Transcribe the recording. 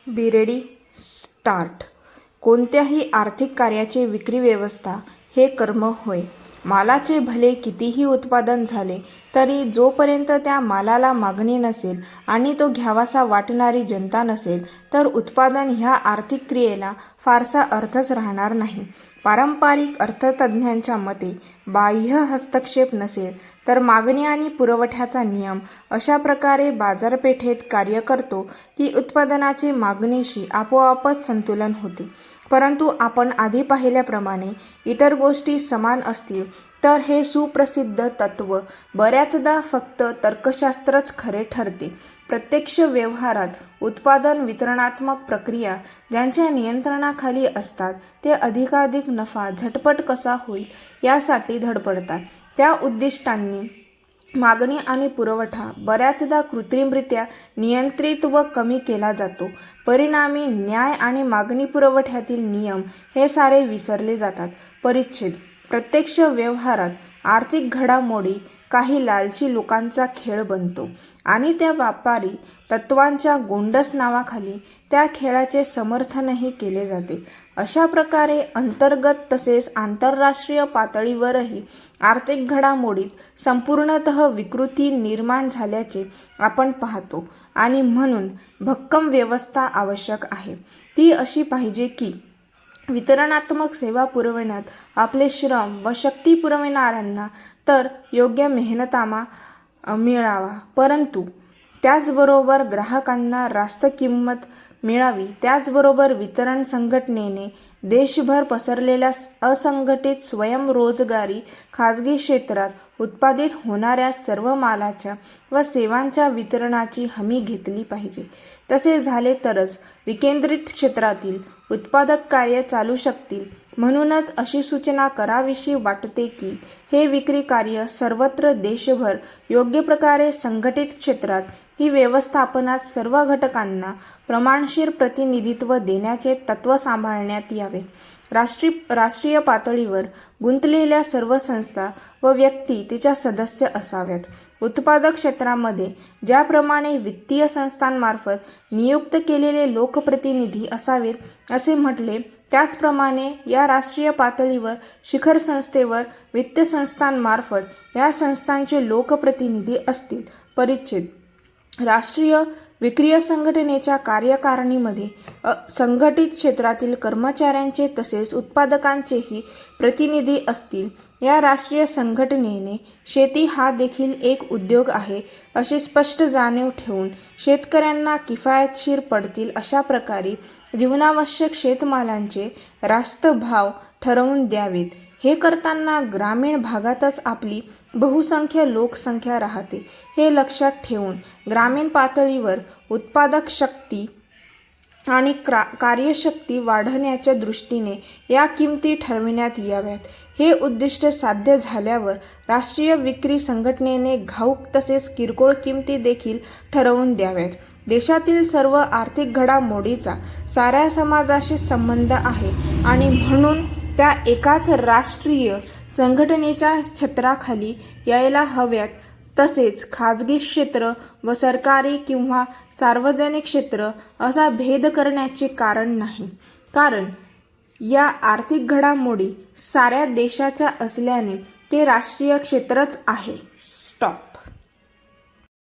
Be ready, start. कोणत्याही आर्थिक कार्याचे विक्री व्यवस्था हे कर्म होय. मालाचे भले कितीही उत्पादन झाले तरी जोपर्यंत त्या मालाला मागणी नसेल आणि तो घ्यावासा वाटणारी जनता नसेल तर उत्पादन ह्या आर्थिक क्रियेला फारसा अर्थच राहणार नाही. पारंपरिक अर्थतज्ज्ञांच्या मते बाह्य हस्तक्षेप नसेल तर मागणी आणि पुरवठ्याचा नियम अशा प्रकारे बाजारपेठेत कार्य करतो की उत्पादनाचे मागणीशी आपोआपच संतुलन होते. परंतु आपण आधी पाहिल्याप्रमाणे इतर गोष्टी समान असतील तर हे सुप्रसिद्ध तत्त्व बऱ्याचदा फक्त तर्कशास्त्रच खरे ठरते. प्रत्यक्ष व्यवहारात उत्पादन वितरणात्मक प्रक्रिया ज्यांच्या नियंत्रणाखाली असतात ते अधिकाधिक नफा झटपट कसा होईल यासाठी धडपडतात. त्या उद्दिष्टांनी मागणी आणि पुरवठा बऱ्याचदा कृत्रिमरित्या नियंत्रित व कमी केला जातो. परिणामी न्याय आणि मागणी पुरवठ्यातील नियम हे सारे विसरले जातात. परिच्छेद. प्रत्यक्ष व्यवहारात आर्थिक घडामोडी काही लालची लोकांचा खेळ बनतो आणि त्या व्यापारी तत्त्वांच्या गोंडस नावाखाली त्या खेळाचे समर्थनही केले जाते. अशा प्रकारे अंतर्गत तसेच आंतरराष्ट्रीय पातळीवरही आर्थिक घडामोडीत संपूर्णतः विकृती निर्माण झाल्याचे आपण पाहतो आणि म्हणून भक्कम व्यवस्था आवश्यक आहे. ती अशी पाहिजे की वितरणात्मक सेवा पुरविण्यात आपले श्रम व शक्ती पुरविणाऱ्यांना तर योग्य मेहनतामा मिळावा, परंतु त्याचबरोबर ग्राहकांना रास्त किंमत मिळावी. त्याचबरोबर वितरण संघटनेने देशभर पसरलेल्या असंघटित स्वयंरोजगारी खाजगी क्षेत्रात उत्पादित होणाऱ्या सर्व मालाच्या व सेवांच्या वितरणाची हमी घेतली पाहिजे. तसे झाले तरच विकेंद्रित क्षेत्रातील उत्पादक कार्य चालू शकतील. म्हणूनच अशी सूचना करावीशी वाटते की हे विक्री कार्य सर्वत्र देशभर योग्य प्रकारे संघटित क्षेत्रात ही व्यवस्थापनात सर्व घटकांना प्रमाणशीर प्रतिनिधित्व देण्याचे तत्त्व सांभाळण्यात यावे. राष्ट्रीय पातळीवर गुंतलेल्या सर्व संस्था व व्यक्ती तिच्या सदस्य असाव्यात. उत्पादक क्षेत्रामध्ये ज्याप्रमाणे वित्तीय संस्थांमार्फत नियुक्त केलेले लोकप्रतिनिधी असावेत असे म्हटले, त्याचप्रमाणे या राष्ट्रीय पातळीवर शिखर संस्थेवर वित्त संस्थांमार्फत या संस्थांचे लोकप्रतिनिधी असतील. परिच्छेद. राष्ट्रीय विक्रीय संघटनेच्या कार्यकारिणीमध्ये संघटित क्षेत्रातील कर्मचाऱ्यांचे तसेच उत्पादकांचेही प्रतिनिधी असतील. या राष्ट्रीय संघटनेने शेती हा देखील एक उद्योग आहे अशी स्पष्ट जाणीव ठेवून शेतकऱ्यांना किफायतशीर पडतील अशा प्रकारे जीवनावश्यक शेतमालांचे रास्त भाव ठरवून द्यावेत. हे करताना ग्रामीण भागातच आपली बहुसंख्य लोकसंख्या राहते हे लक्षात ठेवून ग्रामीण पातळीवर उत्पादक शक्ती आणि कार्यशक्ती वाढवण्याच्या दृष्टीने या किमती ठरविण्यात याव्यात. हे उद्दिष्ट साध्य झाल्यावर राष्ट्रीय विक्री संघटनेने घाऊक तसेच किरकोळ किमती देखील ठरवून द्याव्यात. देशातील सर्व आर्थिक घडामोडीचा साऱ्या समाजाशी संबंध आहे आणि म्हणून त्या एकाच राष्ट्रीय संघटनेच्या छत्राखाली यायला हव्यात. तसेच खाजगी क्षेत्र व सरकारी किंवा सार्वजनिक क्षेत्र असा भेद करण्याचे कारण नाही, कारण या आर्थिक घडामोडी साऱ्या देशाच्या असल्याने ते राष्ट्रीय क्षेत्रच आहे. स्टॉप.